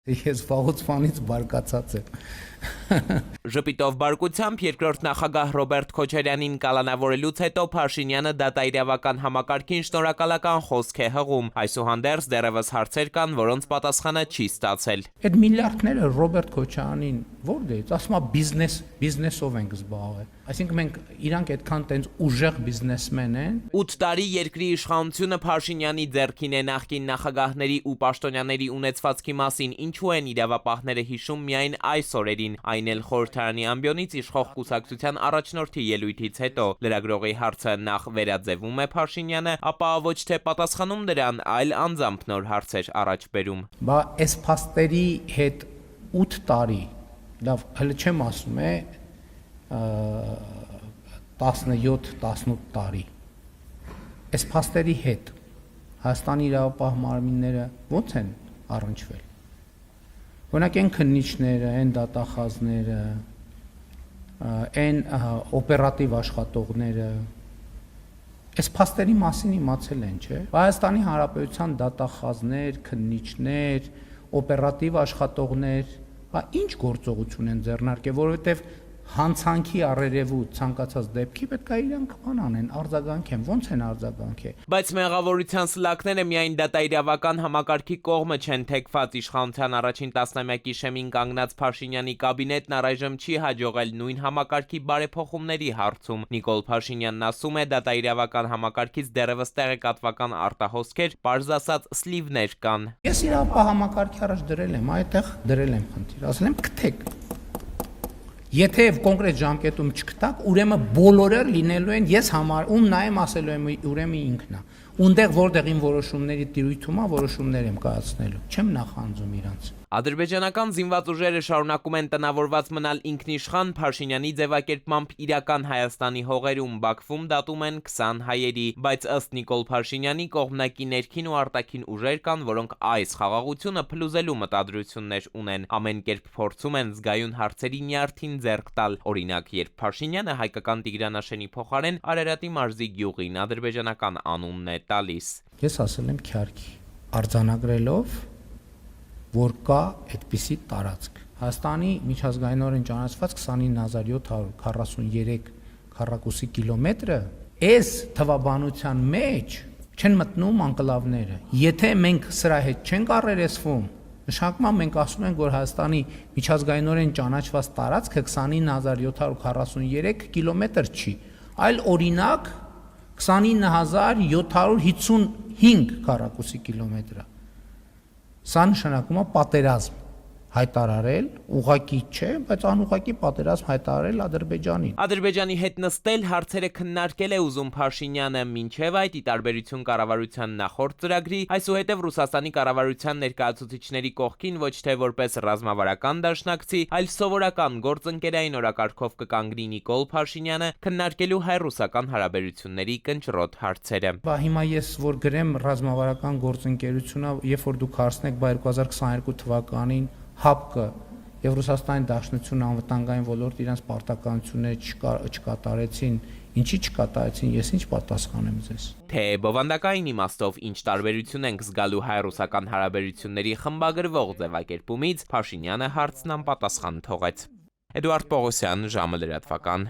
Ես վաղուց ֆանից բարկացած եմ։ Ժպիտով բարկությամբ երկրորդ նախագահ Ռոբերտ Քոչարյանին կալանավորելուց հետո Փաշինյանը դատաիրավական համակարգին շնորհակալական խոսք է հղում, այսուհանդերձ դեռևս հարցեր կան, որոնց պատասխանը չի ստացել։ Այդ միլիարդները Ռոբերտ Քոչարյանին որտեղից, ասում է բիզնեսով ենք զբաղվել։ Այսինքն մենք իրանք այդքան տենց ուժեղ բիզնեսմեն են։ 8 տարի երկրի իշխանությունը Փաշինյանի ձեռքին է նախկին նախագահների ու պաշտոնյաների ունեցվածքի մասին, ինչու են իրավապահները հիշում միայն այս օրերին, այն էլ խորհրդարանի ամբիոնից իշխող կուսակցության առաջնորդի ելույթից հետո։ Լրագրողի հարցը նախ վերաձևում է Փաշինյանը, ապա ոչ թե պատասխանում դրան, այլ անձամբ նոր հարցեր առաջ բերում։ Բա այս փաստերի հետ 8 տարի, լավ, հələ չեմ ասում է 17-18 տարի։ Այս փաստերի հետ Հայաստանի իրավապահ մարմինները ո՞նց են առնչվել։ Օրինակ այն քննիչները, այն դատախազները, այն օպերատիվ աշխատողները այս փաստերի մասին իմացել են, չէ՞։ Հայաստանի Հանրապետության դատախազներ, քննիչներ, օպերատիվ աշխատողներ, ինչ գործողություն են ձեռնարկել, որովհետև հանցանքի առերևույթ ցանկացած դեպքի պետք է իրանք բան անեն, արձագանքեն, ո՞նց են արձագանքել։ Բայց մեղավորության սլաքները միայն դատաիրավական համակարգի կողմը չեն թեքված, իշխանության առաջին տասնամյակի շեմին կանգնած Փաշինյանի կաբինետն առայժմ չի հաջողել նույն համակարգի բարեփոխումների հարցում։ Նիկոլ Փաշինյանն ասում է, դատաիրավական համակարգից դեռևս տեղեկատվական արտահոսքեր, պարզ ասած սլիվներ կան։ Ես իրավապահ համակարգի առաջ դրել եմ, այդտեղ դրել եմ խնդիր, ասել եմ գթեք։ Եթե կոնկրետ ժամկետում չգտակ, ուրեմն բոլորը լինելու են ես համար, ում նայեմ ասելու եմ ուրեմն ինքն է։ Ունդեղ որտեղ իմ որոշումների տիրույթում է, որոշումներ եմ կայացնելու։ Չեմ նախանձում իրանց։ Ադրբեջանական զինված ուժերը շարունակում են տնավորված մնալ ինքնիշխան, Փաշինյանի ձևակերպմամբ իրական Հայաստանի հողերում, Բաքվում դատում են 20 հայերի, բայց ըստ Նիկոլ Փաշինյանի կողմնակի ներքին ու արտաքին ուժեր կան, որոնք այս խաղաղությունը փլուզելու մտադրություններ ունեն, ամեն կերպ փորձում են զգայուն հարցերի նյարդին ձեռք տալ, օրինակ երբ Փաշինյանը հայկական Տիգրանաշենի փոխարեն Արարատի մարզի գյուղին ադրբեջանական անունն է տալիս։ Ես ասել եմ Քյարքի, արձանագրելով որ կա այդպիսի տարածք։ Հայաստանի միջազգայինորեն ճանաչված 29743 քառակուսի կիլոմետրը այս թվաբանության մեջ չեն մտնում անկլավները։ Եթե մենք սրա հետ չենք առերեսվում, նշանակում մենք ասում ենք, որ Հայաստանի միջազգայինորեն ճանաչված տարածքը 29743 կիլոմետր չի, այլ օրինակ 29755 քառակուսի կիլոմետր է։ Սա նշանակում է պատերազմ հայտարարել, ուղղակի չէ, բայց անուղղակի պատերազմ հայտարարել Ադրբեջանին։ Ադրբեջանի հետ նստել հարցերը քննարկել է ուզում Փաշինյանը, մինչև այդ ի տարբերություն կառավարության նախորդ ծրագրի, այսուհետև Ռուսաստանի կառավարության ներկայացուցիչների կողքին ոչ թե որպես ռազմավարական դաշնակցի, այլ սովորական գործընկերային օրակարգով կկանգնի Նիկոլ Փաշինյանը, քննարկելու հայ-ռուսական հարաբերությունների կնճռոտ հարցերը։ Բա հիմա ես որ գրեմ ռազմավարական գործընկերությունը, երբ որ դուք հարցնեք 2022 թվականին ՀԱՊԿ եւ Ռուսաստանի Դաշնությունը անվտանգային ոլորտ իրենց պարտականությունները չկատարեցին, ինչի չկատարեցին, ես ինչ պատասխանեմ ձեզ։ Թե բովանդակային իմաստով ինչ տարբերություն ենք զգալու հայ-ռուսական հարաբերությունների խմբագրվող ձևակերպումից, Փաշինյանը հարցն անպատասխան թողեց։ Էդուարդ Պողոսյան, ժամը լրատվական։